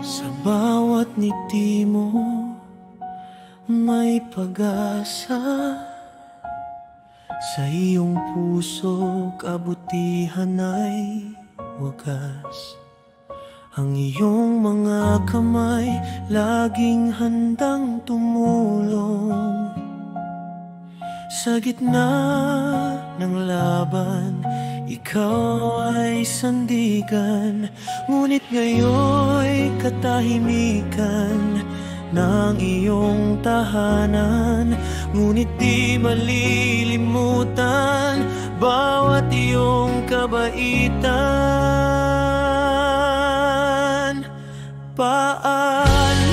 Sa bawat ngiti mo may pag-asa, sa iyong puso kabutihan ay wagas. Ang iyong mga kamay laging handang tumulong. Sa gitna ng laban, ikaw ay sandigan. Ngunit ngayon'y katahimikan ng iyong tahanan. Ngunit di malilimutan bawat iyong kabaitan. Paalam,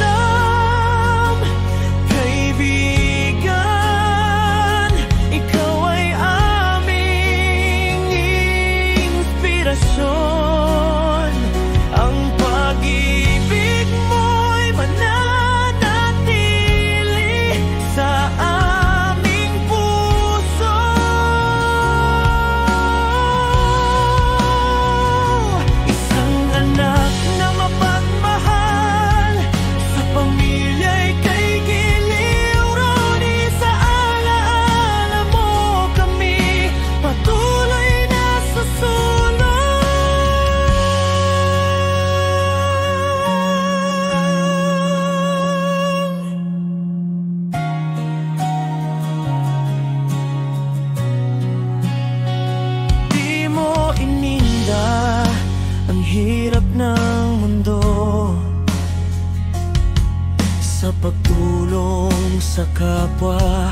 kaibigan, ikaw ay aming inspirasyon. Ang pag-ibig mo'y mananatili sa aming puso. Isang anak na mapagmahal, sa pamilya'y kay giliw. Ronnie, sa alaala mo kami patuloy na susunod. Di mo ininda ang hirap ng mundo, sa pagtulong sa kapwa.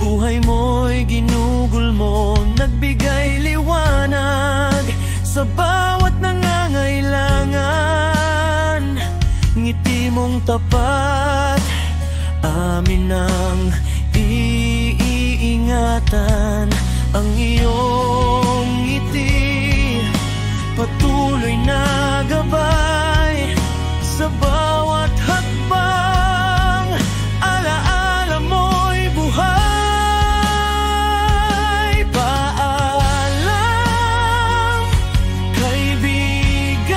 Buhay mo'y ginugol mo, nagbigay liwanag sa bawat nangangailangan. Ngiti mong tapat, amin ang iingatan. Ang iyong ngiti patuloy na gabay sa bawat hakbang. Alaala mo'y buhay. Paalam, kaibigan,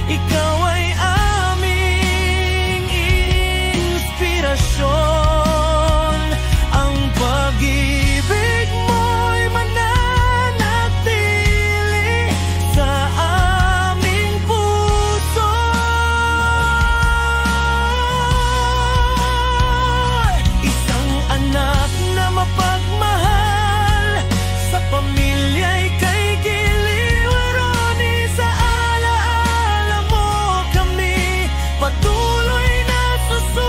ikaw ay aming inspirasyon. Ang pag-ibig mo'y mananatili sa aming puso. Isang anak na mapagmahal, sa pamilya'y kay giliw. Ronnie, sa alaala mo kami patuloy na susulong.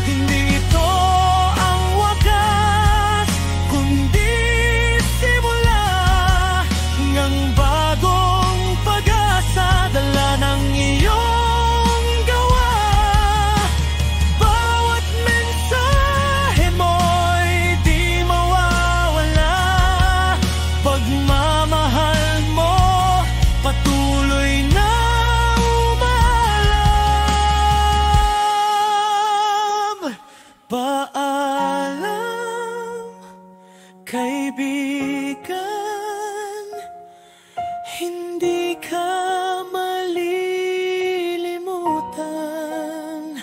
Hindi ito ang wakas, kundi simula ng bagong pag-asa. Dala ng iyong gawa, bawat mensahe mo'y di mawawala. Pagmamahal mo patuloy na umalam. Paalam, kaibigan, hindi ka malilimutan.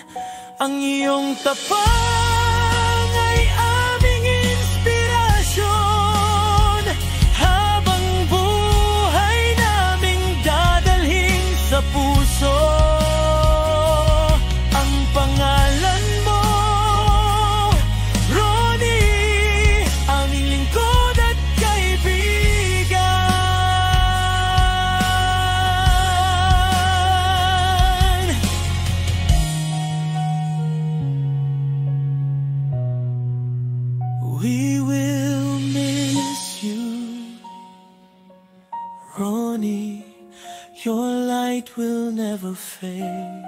Ang iyong tapang ay aming inspirasyon. Habang buhay naming dadalhin sa puso ang pangalan mo, Ronnie, aming lingkod at kaibigan. We will miss you, Ronnie. Your light will never fade.